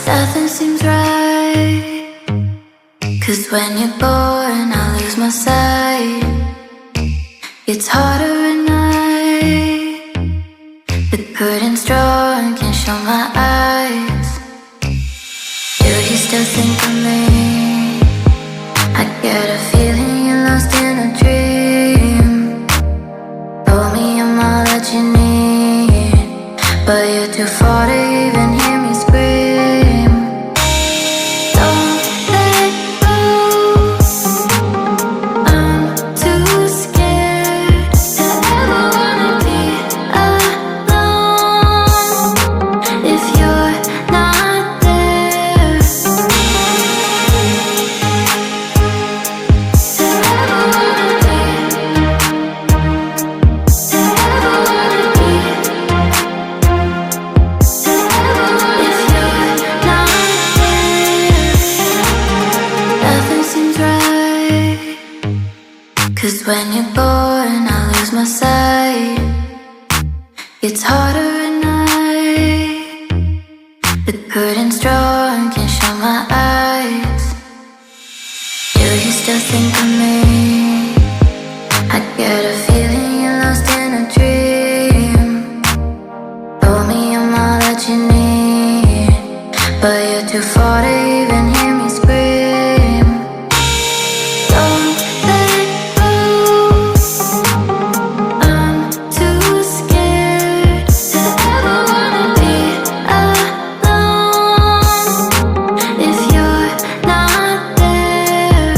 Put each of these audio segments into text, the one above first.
Nothing seems right, 'cause when you're born I lose my sight. It's harder at night, the curtain's drawn, can't show my eyes. Do you still think of me? I get a feeling you're lost in a dream. Told me I'm all that you need, but you're too far to even hear me scream. Don't let go, I'm too scared to ever wanna be alone. If you're not there, to ever wanna be, to ever wanna be, to ever, if you're not there, nothing seems right. 'Cause when you're born I lose my sight. It's harder at night, the curtain's drawn, can't show my eyes. Do you still think of me? I get a feeling you're lost in a dream. Told me I'm all that you need, but you're too far to even hear me scream. Don't let go, I'm too scared to ever wanna be alone. If you're not there,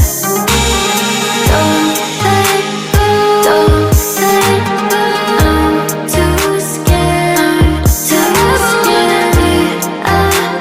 don't let go, don't let go. I'm too scared to ever wanna be alone.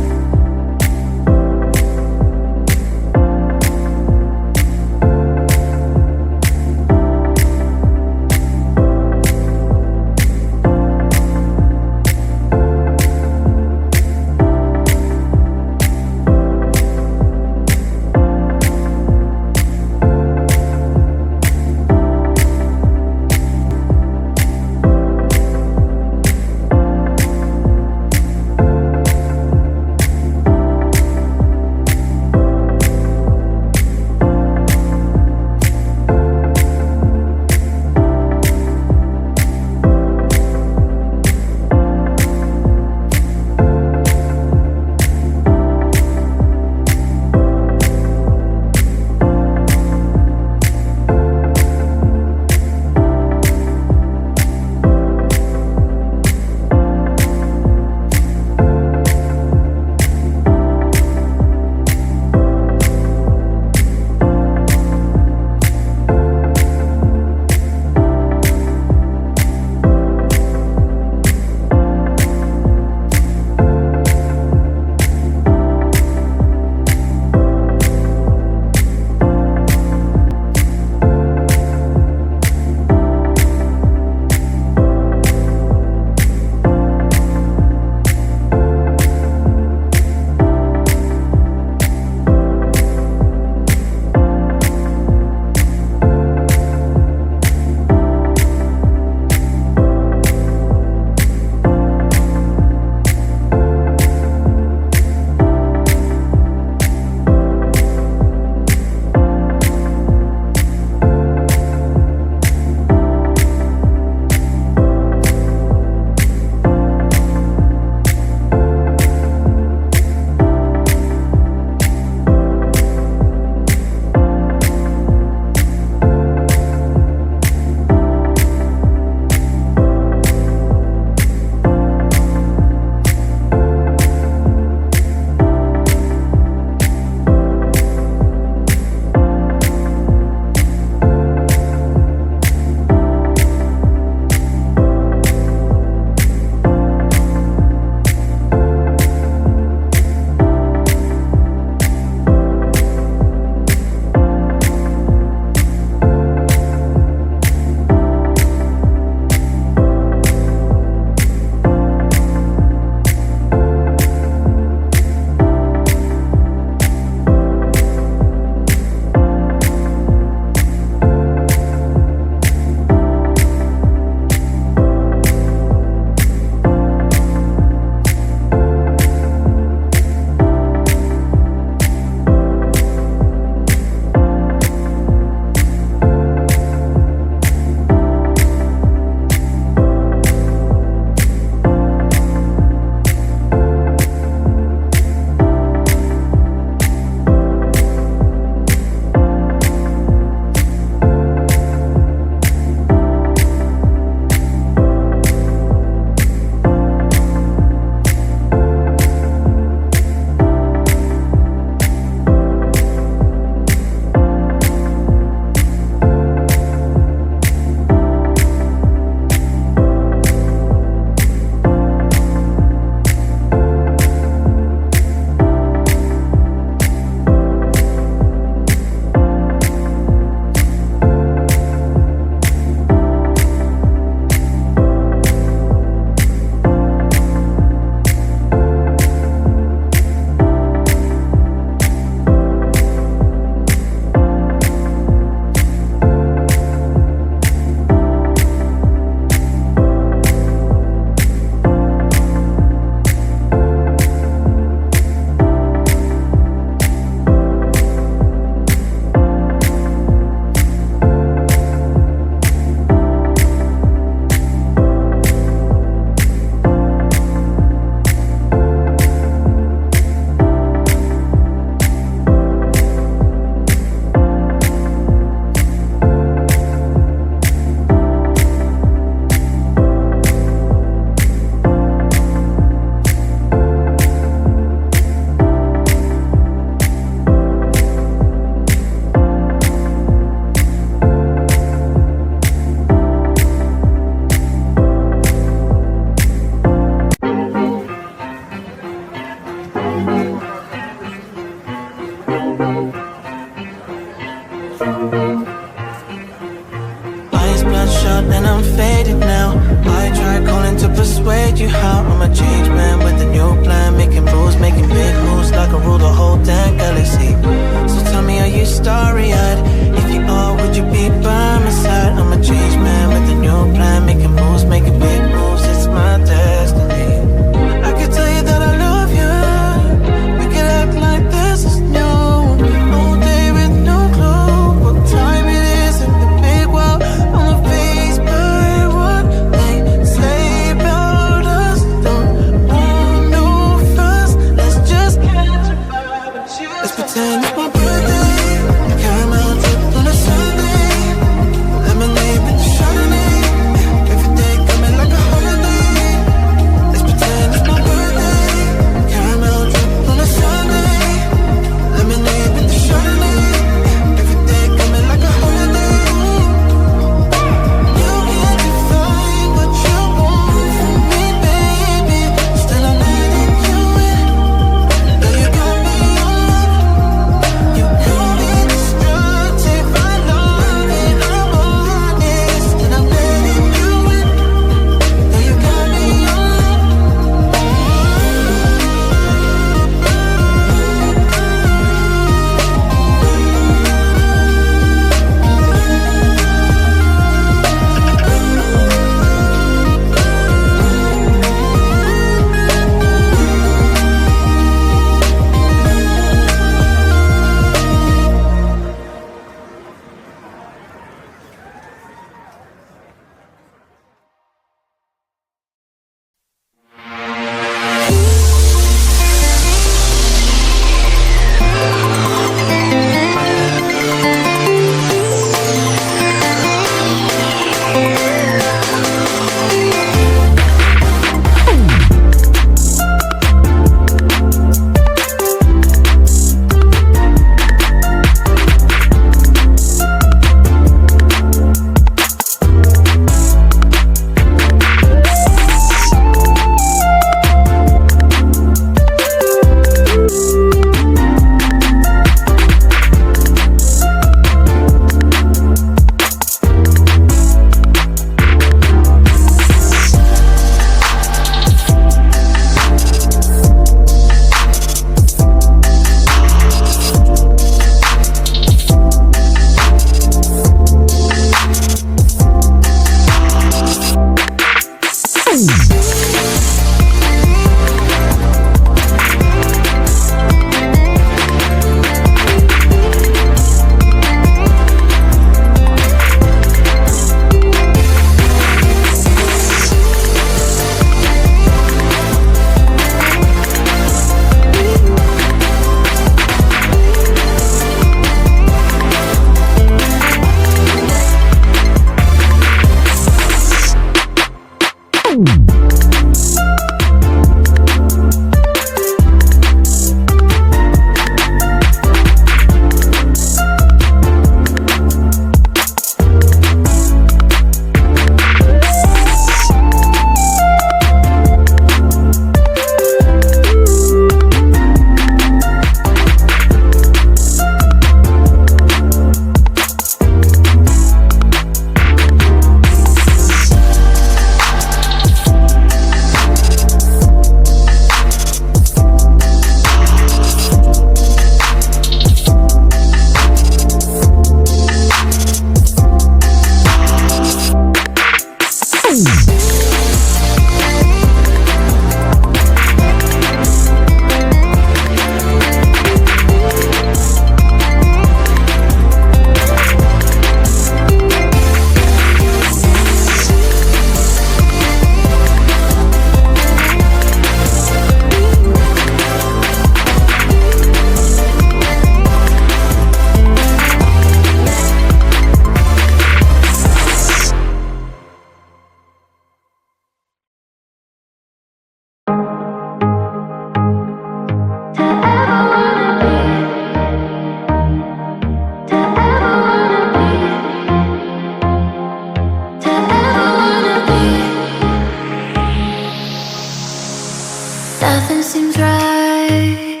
Nothing seems right,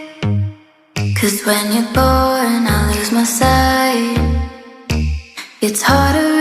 'cause when you're born I lose my sight. It's harder